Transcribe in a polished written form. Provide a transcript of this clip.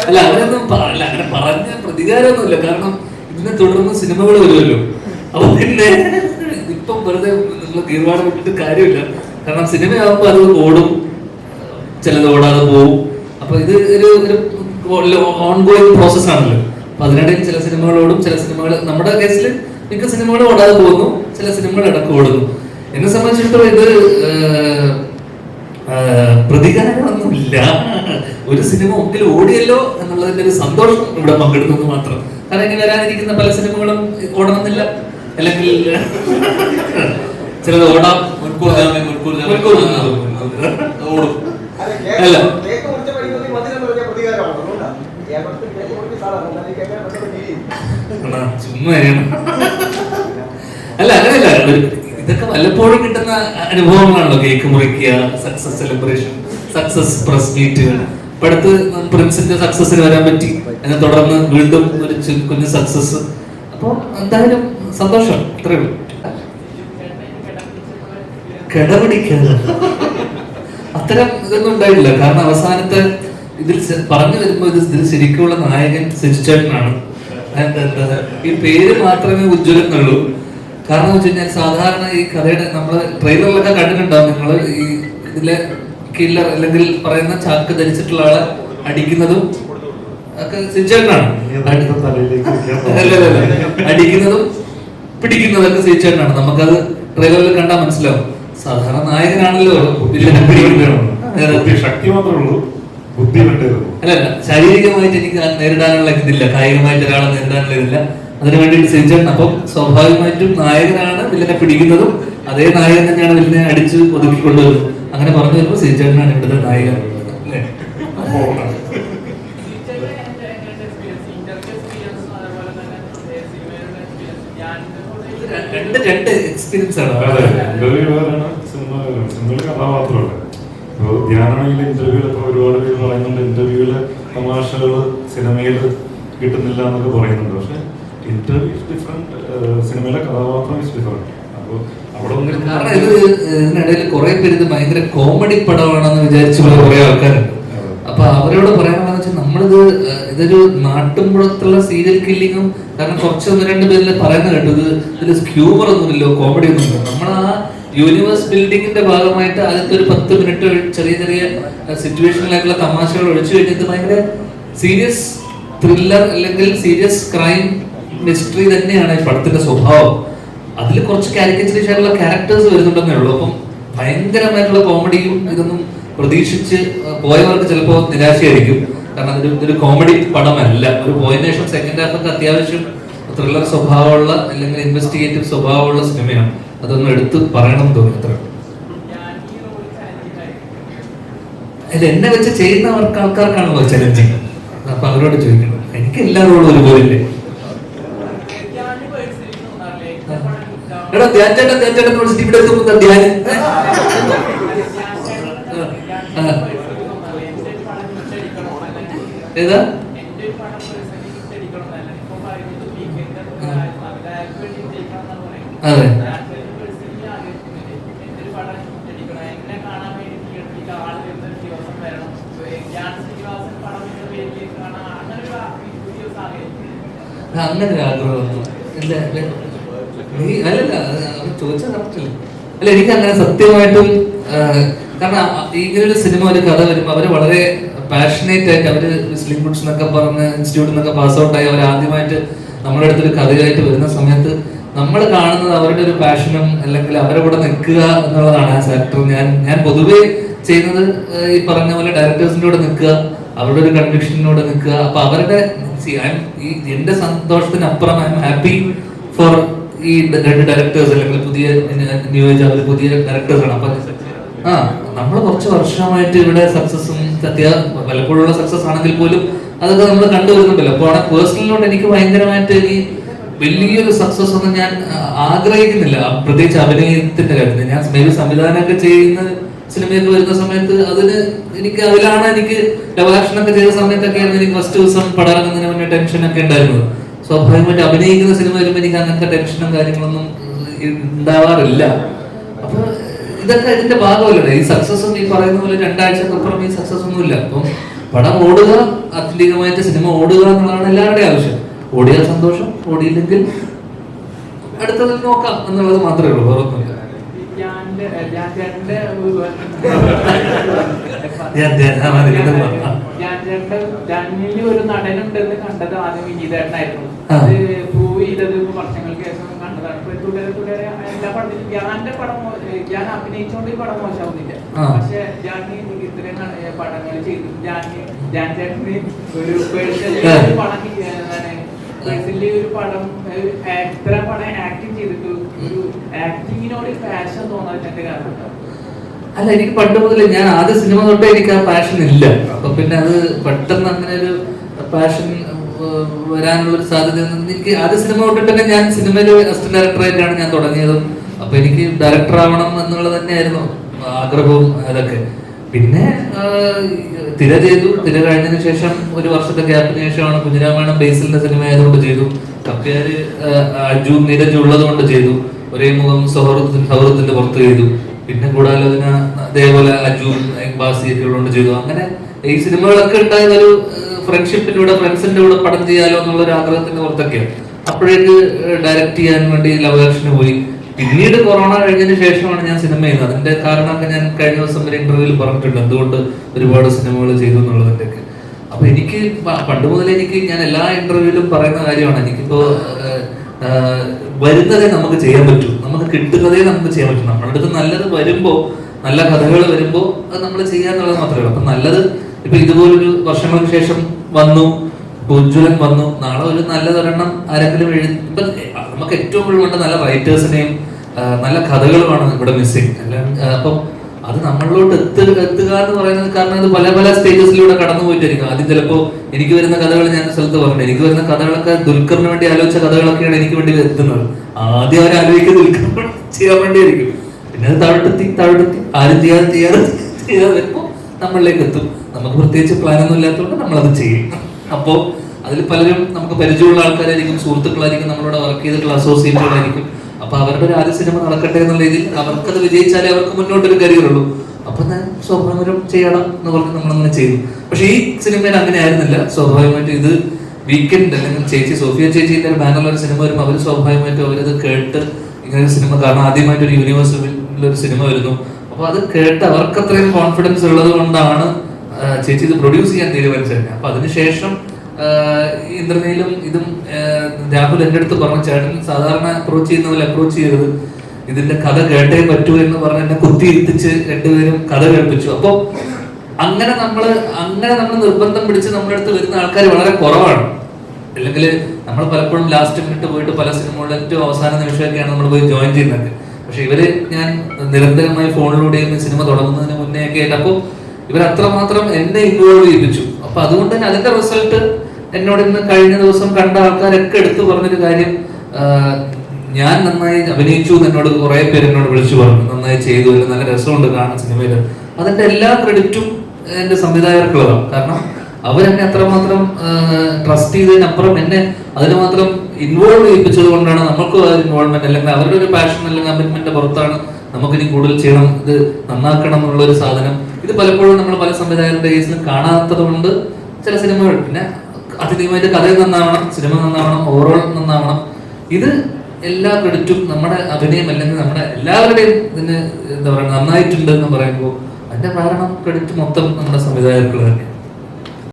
അല്ല അങ്ങനെ പറഞ്ഞ പ്രതികാരമൊന്നുമില്ല. കാരണം ഇതിനെ തുടർന്ന് സിനിമകൾ വരുമല്ലോ. അപ്പൊ പിന്നെ ഇപ്പം വെറുതെ ഗീർവാട് വിട്ടിട്ട് കാര്യമില്ല. കാരണം സിനിമയാകുമ്പോൾ അത് ഓടും, ചിലത് ഓടാതെ പോവും. അപ്പൊ ഇത് ഒരു ഓൺഗോയിങ് പ്രോസസ് ആണല്ലോ. അപ്പൊ അതിനിടയിൽ ചില സിനിമകളോടും ചില സിനിമകൾ, നമ്മുടെ കേസിൽ മിക്ക സിനിമകളും ഓടാതെ പോകുന്നു, ചില സിനിമകൾ ഇടക്ക് ഓടുന്നു. എന്നെ സംബന്ധിച്ചിടത്തോളം ഇത് പ്രതികാരമൊന്നുമില്ല. ഒരു സിനിമ ഒന്നിൽ ഓടിയല്ലോ എന്നുള്ളതിന്റെ ഒരു സന്തോഷം ഇവിടെ പങ്കെടുക്കുന്നു മാത്രം. കാരണം ഇനി വരാനിരിക്കുന്ന പല സിനിമകളും ഓടണമെന്നില്ല, അല്ലെങ്കിൽ ചിലത് ഓടാം, ഓടും. അല്ല ചുമ്മാ അല്ല അങ്ങനെയല്ല, ഇതൊക്കെ വല്ലപ്പോഴും കിട്ടുന്ന അനുഭവങ്ങളാണല്ലോ. കേക്ക് മുറിക്കുക, success celebration, success press meet. ഇപ്പൊ അടുത്ത് പ്രിൻസിന്റെ സക്സസിന് വരാൻ പറ്റി, അതിനെ തുടർന്ന് വീണ്ടും ഒരു കുഞ്ഞു സക്സസ്. അപ്പൊ എന്തായാലും സന്തോഷം, അത്രേ ഉള്ളൂ. കിടപിടിക്കാതെ അത്തരം ഇതൊന്നും ഉണ്ടായിട്ടില്ല. കാരണം അവസാനത്തെ ഇതിൽ പറഞ്ഞു വരുമ്പോ ഇതിൽ ശരിക്കുള്ള നായകൻ സിജുചേട്ടനാണ്. ഈ പേര് മാത്രമേ ഉജ്ജ്വലെന്നുള്ളൂ. കാരണം എന്ന് വെച്ച് കഴിഞ്ഞാൽ സാധാരണ ഈ കഥയുടെ നമ്മള് ട്രെയിലറിലൊക്കെ കണ്ടിട്ടുണ്ടാവും നിങ്ങള്, ഈ ഇതിലെ കില്ലർ അല്ലെങ്കിൽ പറയുന്ന ചാക്ക് ധരിച്ചിട്ടുള്ള ആളെ അടിക്കുന്നതും ഒക്കെ സിജുചേട്ടനാണ്. അടിക്കുന്നതും പിടിക്കുന്നതൊക്കെ സിജുചേട്ടനാണ്. നമുക്കത് ട്രെയിലറിൽ കണ്ടാൽ മനസ്സിലാവും. സാധാരണ നായകനാണല്ലോ ശക്തി മാത്രമേ ഉള്ളൂ, ബുദ്ധി അല്ല ശാരീരികമായിട്ട് എനിക്ക് നേരിടാനുള്ള ഇതില്ല, കായികമായിട്ട് ഒരാളെ നേരിടാനുള്ള ഇതില്ല. അതിനു വേണ്ടിയിട്ട് സിജുചേട്ടൻ. അപ്പം സ്വാഭാവികമായിട്ടും നായകനാണ് വില്ലനെ പിടിക്കുന്നതും, അതേ നായകൻ തന്നെയാണ് വില്ലനെ അടിച്ച് ഒതുക്കി കൊണ്ടുവരുന്നത്. അങ്ങനെ പറഞ്ഞു വരുമ്പോൾ സിജുചേട്ടനാണ് ഇവിടുത്തെ നായകൻ. രണ്ട് എക്സ്പീരിയൻസ് ആണ്. കഥാപാത്രമല്ല. ധ്യാനാണെങ്കിൽ ഇന്റർവ്യൂലൊക്കെ ഒരുപാട് പേര് പറയുന്നുണ്ട്, ഇന്റർവ്യൂവില് തമാശകള് സിനിമയിൽ കിട്ടുന്നില്ല എന്നൊക്കെ പറയുന്നുണ്ട്. പക്ഷെ ഇന്റർവ്യൂ ഇസ് ഡിഫറെന്റ്, സിനിമയിലെ കഥാപാത്രം ഇസ് ഡിഫറെന്റ്. അപ്പോൾ അവിടെ ഇതിനിടയിൽ കുറെ പേര് ഇത് ഭയങ്കര കോമഡി പടമാണെന്ന് വിചാരിച്ചു കുറെ ആൾക്കാരുണ്ട്. അപ്പൊ അവരോട് പറയാനുള്ളതെന്ന് വെച്ചാൽ നമ്മളിത് ഇതൊരു നാട്ടുമ്പുറത്തുള്ള സീരിയൽ കില്ലിങ്ങും, കാരണം കുറച്ച് ഒന്ന് രണ്ട് പേരിൽ പറയുന്നത് കേട്ടു ഇതിൽ ഹ്യൂമർ ഒന്നുമില്ലോ, കോമഡി ഒന്നുമില്ല. നമ്മൾ ആ യൂണിവേഴ്സ് ബിൽഡിങ്ങിന്റെ ഭാഗമായിട്ട് ആദ്യത്തെ ഒരു 10 മിനിറ്റ് ചെറിയ ചെറിയ സിറ്റുവേഷനിലായിട്ടുള്ള തമാശകൾ ഒഴിച്ചു കഴിഞ്ഞിട്ട് ഭയങ്കര സീരിയസ് ത്രില്ലർ അല്ലെങ്കിൽ സീരിയസ് ക്രൈം മിസ്റ്ററി തന്നെയാണ് ഈ പടത്തിന്റെ സ്വഭാവം. അതിൽ കുറച്ച് കാരിക്കേച്ചറൈസ് ആയിട്ടുള്ള ക്യാരക്ടേഴ്സ് വരുന്നുണ്ടെന്നേ ഉള്ളൂ. അപ്പം ഭയങ്കരമായിട്ടുള്ള കോമഡിയും ഇതൊന്നും പ്രതീക്ഷിച്ച് പോയവർക്ക് ചിലപ്പോൾ നിരാശയായിരിക്കും. കാരണം ഇതൊരു കോമഡി പടമല്ല. ഒരു പോയതിനു ശേഷം സെക്കൻഡ് ഹാഫൊക്കെ അത്യാവശ്യം ത്രില്ലർ സ്വഭാവമുള്ള അല്ലെങ്കിൽ ഇൻവെസ്റ്റിഗേറ്റീവ് സ്വഭാവമുള്ള സിനിമയാണ്. അതൊന്നും എടുത്ത് പറയണം തോന്നി. അത്ര ഇത് എന്നെ വെച്ച് ചെയ്യുന്ന ആൾക്കാർക്കാണല്ലോ ചലഞ്ചിങ്. അപ്പൊ അവരോട് ചോദിക്കണം, എനിക്ക് എല്ലാ റോളും ഒരുപോലില്ലേ? എടാ ധ്യാൻ വിളിച്ചിട്ട് ഇവിടെ എത്തുമ്പോ ധ്യാൻ ഏതാ അതെ അങ്ങനെ ആഗ്രഹമൊന്നും ഇല്ല. അല്ലല്ല ചോദിച്ചാൽ കറക്റ്റല്ല. അല്ല എനിക്ക് അങ്ങനെ സത്യമായിട്ടും, കാരണം ഇങ്ങനൊരു സിനിമ ഒരു കഥ വരുമ്പോൾ അവര് വളരെ പാഷനേറ്റ് ആയിട്ട് അവര് സ്ലിം ഗുഡ്സ് എന്നൊക്കെ പറഞ്ഞ് ഇൻസ്റ്റിറ്റ്യൂട്ടിൽ നിന്നൊക്കെ പാസ് ഔട്ട് ആയി അവർ ആദ്യമായിട്ട് നമ്മുടെ അടുത്തൊരു കഥയായിട്ട് വരുന്ന സമയത്ത് നമ്മൾ കാണുന്നത് അവരുടെ ഒരു പാഷനും അല്ലെങ്കിൽ അവരെ കൂടെ നിൽക്കുക എന്നുള്ളതാണ്. ആസ് ആക്ടർ ഞാൻ പൊതുവേ ചെയ്യുന്നത് ഈ പറഞ്ഞ പോലെ ഡയറക്ടേഴ്സിന്റെ കൂടെ നിൽക്കുക, അവരുടെ ഒരു കൺവിക്ഷനിലൂടെ നിൽക്കുക. അപ്പൊ അവരുടെ ഈ എന്റെ സന്തോഷത്തിനപ്പുറം ഐ എം ഹാപ്പി ഫോർ ഈ രണ്ട് ഡയറക്ടേഴ്സ് അല്ലെങ്കിൽ പുതിയ ന്യൂ ഏജ് അവർ പുതിയ ഡയറക്ടേഴ്സാണ്. അപ്പൊ നമ്മൾ കുറച്ച് വർഷമായിട്ട് ഇവിടെ സക്സസും പലപ്പോഴുള്ള സക്സസ് ആണെങ്കിൽ പോലും അതൊക്കെ നമ്മൾ കണ്ടുവരുന്നുണ്ടല്ലോ. അപ്പോൾ ആണ് പേഴ്സണലിനോട് എനിക്ക് ഭയങ്കരമായിട്ട് ഈ വലിയൊരു സക്സസ് ഒന്നും ഞാൻ ആഗ്രഹിക്കുന്നില്ല, പ്രത്യേകിച്ച് അഭിനയത്തിന്റെ കാര്യത്തിൽ. ഞാൻ മേബി സംവിധാനമൊക്കെ ചെയ്യുന്ന സിനിമയൊക്കെ വരുന്ന സമയത്ത് അതിന് അതിലാണ് എനിക്ക് ലവാക്ഷനൊക്കെ ചെയ്ത സമയത്തൊക്കെ ആയിരുന്നു എനിക്ക് ഫസ്റ്റ് ദിവസം പടമിറങ്ങുന്നതിന് മുന്നേ ടെൻഷനൊക്കെ ഉണ്ടായിരുന്നത്. സ്വാഭാവികമായിട്ട് അഭിനയിക്കുന്ന സിനിമ വരുമ്പോൾ എനിക്ക് അങ്ങനത്തെ ടെൻഷനും കാര്യങ്ങളൊന്നും ഉണ്ടാവാറില്ല. അപ്പൊ ഇതൊക്കെ ഇതിന്റെ ഭാഗമല്ലേ ഈ സക്സസ്. ഈ പറയുന്ന പോലെ 2 ആഴ്ചക്കപ്പുറം ഈ സക്സസ് ഒന്നും ഇല്ല. അപ്പം പടം ഓടുക, ആത്യന്തികമായിട്ട് സിനിമ ഓടുക എന്നുള്ളതാണ് എല്ലാവരുടെയും ആവശ്യം. ഓടിയാൽ സന്തോഷം, ഓടിയില്ലെങ്കിൽ അടുത്തതിൽ നോക്കാം എന്നുള്ളത് മാത്രമേ ഉള്ളൂ, വേറൊന്നുമില്ല. ഒരു നടനുണ്ടെന്ന് കണ്ടത് ആദ്യം വിനീതേട്ടനായിരുന്നു. അത് പ്രൂവ് ചെയ്തത് വർഷങ്ങൾക്ക് ശേഷം കണ്ടതാണ്. തുടരെ എല്ലാ പടത്തിലും ഞാന്റെ പടം ഞാൻ അഭിനയിച്ചുകൊണ്ട് ഈ പടം മോശമാവുന്നില്ല. പക്ഷെ ഞാൻ ഇത്രയും പടങ്ങൾ ചെയ്തു. ഞാൻ ചേട്ടന് ഒരു പേഴ്സണലി പടം പേഴ്സണലി ഒരു പടം ഇത്ര പടം ആക്ടിങ് ചെയ്തിട്ട് ഒരു ആക്ടിങ്ങിനോട് പാഷൻ തോന്നാതിന്റെ കാരണം. അല്ല, എനിക്ക് പണ്ട് മുതലേ ഞാൻ ആദ്യ സിനിമ തൊട്ടേ എനിക്ക് ആ പാഷൻ ഇല്ല. അപ്പൊ പിന്നെ അത് പെട്ടെന്ന് അങ്ങനെ ഒരു പാഷൻ വരാനുള്ള ഒരു സാധ്യത എനിക്ക് ആദ്യ സിനിമ തൊട്ടിട്ട് തന്നെ ഞാൻ സിനിമയിൽ അസിസ്റ്റന്റ് ഡയറക്ടറായിട്ടാണ് ഞാൻ തുടങ്ങിയതും. അപ്പൊ എനിക്ക് ഡയറക്ടർ ആവണം എന്നുള്ളത് തന്നെയായിരുന്നു ആഗ്രഹവും അതൊക്കെ. പിന്നെ തിര ചെയ്തു. തിര കഴിഞ്ഞതിന് ശേഷം ഒരു വർഷത്തെ ഗ്യാപ്പിന് ശേഷമാണ് കുഞ്ഞിരാമായണം ബേസിലിന്റെ സിനിമ ആയതുകൊണ്ട് ചെയ്തു. കപ്പ്യാര് അജു നീരജ് ഉള്ളത് കൊണ്ട് ചെയ്തു. ഒരേ മുഖം സൗഹൃദത്തിന്റെ പുറത്ത് ചെയ്തു. പിന്നെ കൂടാതെ അതേപോലെ അജു ബാസിയൊക്കെ ഉള്ളതുകൊണ്ട് ചെയ്തു. അങ്ങനെ ഈ സിനിമകളൊക്കെ ഉണ്ടായത് ഒരു ഫ്രണ്ട്ഷിപ്പിലൂടെ, ഫ്രണ്ട്സിന്റെ കൂടെ പടം ചെയ്യാലോ എന്നുള്ള ഒരു ആഗ്രഹത്തിന്റെ പുറത്തൊക്കെയാണ്. അപ്പോഴേക്ക് ഡയറക്റ്റ് ചെയ്യാൻ വേണ്ടി ലവ് ആക്ഷന് പോയി. പിന്നീട് കൊറോണ കഴിഞ്ഞതിന് ശേഷമാണ് ഞാൻ സിനിമ ചെയ്യുന്നത്. അതിന്റെ കാരണമൊക്കെ ഞാൻ കഴിഞ്ഞ ദിവസം ഒരു ഇന്റർവ്യൂവിൽ പറഞ്ഞിട്ടുണ്ട്, എന്തുകൊണ്ട് ഒരുപാട് സിനിമകൾ ചെയ്തു എന്നുള്ളതിന്റെ ഒക്കെ. അപ്പൊ എനിക്ക് പണ്ട് മുതലേ ഞാൻ എല്ലാ ഇന്റർവ്യൂവിലും പറയുന്ന കാര്യമാണ്, എനിക്കിപ്പോ വരുന്നതേ നമുക്ക് ചെയ്യാൻ പറ്റൂ, നമുക്ക് കിട്ടുന്നതേ നമുക്ക് ചെയ്യാൻ പറ്റും. നമ്മുടെ അടുത്ത് നല്ലത് വരുമ്പോ, നല്ല കഥകൾ വരുമ്പോ അത് നമ്മൾ ചെയ്യാന്നുള്ളത് മാത്രമേ ഉള്ളൂ. അപ്പൊ നല്ലത് ഇപ്പൊ ഇതുപോലൊരു വർഷങ്ങൾക്ക് ശേഷം വന്നു, ഉജ്ജ്വലൻ വന്നു, നാളെ ഒരു നല്ലതൊരെണ്ണം ആരെങ്കിലും എഴുതി. ഇപ്പൊ നമുക്ക് ഏറ്റവും കൂടുതൽ വേണ്ട നല്ല റൈറ്റേഴ്സിനെയും നല്ല കഥകളുമാണ് ഇവിടെ മിസ്സിങ്. അപ്പം അത് നമ്മളിലോട്ട് എത്തുക എന്ന് പറയുന്നത്, കാരണം അത് പല പല സ്റ്റേജസിലൂടെ കടന്നു പോയിട്ടായിരിക്കും. ആദ്യം ചിലപ്പോ എനിക്ക് വരുന്ന കഥകൾ ഞാൻ സ്ഥലത്ത് പറഞ്ഞു, എനിക്ക് വരുന്ന കഥകളൊക്കെ ദുൽഖറിന് വേണ്ടി ആലോചിച്ച കഥകളൊക്കെയാണ് എനിക്ക് വേണ്ടി എത്തുന്നത്. ആദ്യം അവർ ആലോചിക്കുന്നത് ദുൽഖറിന് ചെയ്യാൻ വേണ്ടിയായിരിക്കും. പിന്നെ അത് താഴ്ത്തി ആരും ചെയ്യാതെ വരുമ്പോ നമ്മളിലേക്ക് എത്തും. നമുക്ക് പ്രത്യേകിച്ച് പ്ലാനൊന്നും ഇല്ലാത്തതുകൊണ്ട് നമ്മളത് ചെയ്യും. അപ്പോ അതിൽ പലരും നമുക്ക് പരിചയമുള്ള ആൾക്കാരായിരിക്കും, സുഹൃത്തുക്കളായിരിക്കും, നമ്മളോട് വർക്ക് ചെയ്തിട്ടുള്ള അസോസിയേറ്റുകളായിരിക്കും. അപ്പൊ അവരുടെ ഒരു ആദ്യ സിനിമ നടക്കട്ടെ എന്നുള്ള രീതിയിൽ അവർക്കത് വിജയിച്ചാലേ അവർക്ക് മുന്നോട്ടൊരു കരിയർ ഉള്ളൂ. അപ്പൊ ഞാൻ സ്വാഭാവികം ചെയ്യണം എന്ന് പറഞ്ഞ് നമ്മളങ്ങനെ ചെയ്തു. പക്ഷെ ഈ സിനിമയിൽ അങ്ങനെ ആയിരുന്നില്ല. സ്വാഭാവികമായിട്ട് ഇത് വീക്കെൻഡ് അല്ലെങ്കിൽ ചേച്ചി സോഫിയ ചേച്ചിന്റെ ബാനറിലൊരു സിനിമ വരുമ്പോൾ അവർ സ്വാഭാവികമായിട്ടും അവരത് കേട്ട് ഇങ്ങനെ ഒരു സിനിമ, കാരണം ആദ്യമായിട്ട് ഒരു യൂണിവേഴ്സിലൊരു സിനിമ വരുന്നു. അപ്പൊ അത് കേട്ട് അവർക്ക് അത്രയും കോൺഫിഡൻസ് ഉള്ളത് കൊണ്ടാണ് ചേച്ചി ഇത് പ്രൊഡ്യൂസ് ചെയ്യാൻ തീരുമാനിച്ചത്. അപ്പൊ അതിനുശേഷം ഇന്ദ്രനീലും ഇതും രാഹുൽ എന്റെ അടുത്ത് പറഞ്ഞു, ചേട്ടൻ സാധാരണ അപ്രോച്ച് ചെയ്യുന്ന പോലെ അപ്രോച്ച് ചെയ്തത്, ഇതിന്റെ കഥ കേട്ടേ പറ്റൂ എന്ന് പറഞ്ഞ് എന്നെ കുത്തിയിരുത്തിച്ച് രണ്ടുപേരും കഥ കേൾപ്പിച്ചു. അപ്പൊ അങ്ങനെ നമ്മൾ നിർബന്ധം പിടിച്ച് നമ്മുടെ അടുത്ത് വരുന്ന ആൾക്കാർ വളരെ കുറവാണ്. അല്ലെങ്കിൽ നമ്മൾ പലപ്പോഴും ലാസ്റ്റ് മിനിറ്റ് പോയിട്ട് പല സിനിമകളുടെ ഏറ്റവും അവസാന നിമിഷമൊക്കെയാണ് നമ്മൾ പോയി ജോയിൻ ചെയ്യുന്നത്. പക്ഷെ ഇവര് ഞാൻ നിരന്തരമായി ഫോണിലൂടെയും സിനിമ തുടങ്ങുന്നതിന് മുന്നേ ഒക്കെ ആയിട്ട്, അപ്പോൾ ഇവർ അത്രമാത്രം എന്നെ ഇൻവോൾവ് ചെയ്യിപ്പിച്ചു. അപ്പൊ അതുകൊണ്ട് തന്നെ അതിന്റെ റിസൾട്ട് എന്നോട് ഇന്ന് കഴിഞ്ഞ ദിവസം കണ്ട ആൾക്കാരൊക്കെ എടുത്തു പറഞ്ഞൊരു കാര്യം, ഞാൻ നന്നായി അഭിനയിച്ചു എന്ന് എന്നോട് കുറെ പേര് എന്നോട് വിളിച്ചു പറഞ്ഞു, നന്നായി ചെയ്തു, നല്ല രസമുണ്ട് കാണാൻ സിനിമയിൽ. അതിന്റെ എല്ലാ ക്രെഡിറ്റും എന്റെ സംവിധായകർക്കുള്ളതാണ്. കാരണം അവരെന്നെ അത്രമാത്രം ട്രസ്റ്റ് ചെയ്തതിനപ്പുറം എന്നെ അതിന് മാത്രം ഇൻവോൾവ് ചെയ്യിപ്പിച്ചത് കൊണ്ടാണ് നമുക്കും ആ ഇൻവോൾവ്മെന്റ്, അല്ലെങ്കിൽ അവരുടെ ഒരു പാഷൻ അല്ലെങ്കിൽ കമ്മിറ്റ്മെന്റ് പുറത്താണ് നമുക്കിനി കൂടുതൽ ചെയ്യണം, ഇത് നന്നാക്കണം എന്നുള്ള ഒരു സാധനം. ഇത് പലപ്പോഴും നമ്മൾ പല സംവിധായകരുടെ കേസിലും കാണാത്തത് കൊണ്ട് ചില സിനിമകൾ, പിന്നെ അതിഥിയുമായിട്ട് കഥ നന്നാവണം, സിനിമ നന്നാവണം, ഓവറോൾ നന്നാവണം. ഇത് എല്ലാ ക്രെഡിറ്റും നമ്മുടെ അഭിനയം അല്ലെങ്കിൽ നമ്മുടെ എല്ലാവരുടെയും ഇതിന് എന്താ പറയുക നന്നായിട്ടുണ്ട് എന്ന് പറയുമ്പോൾ അതിന്റെ കാരണം ക്രെഡിറ്റ് മൊത്തം നമ്മുടെ സംവിധായകർക്ക് തന്നെ.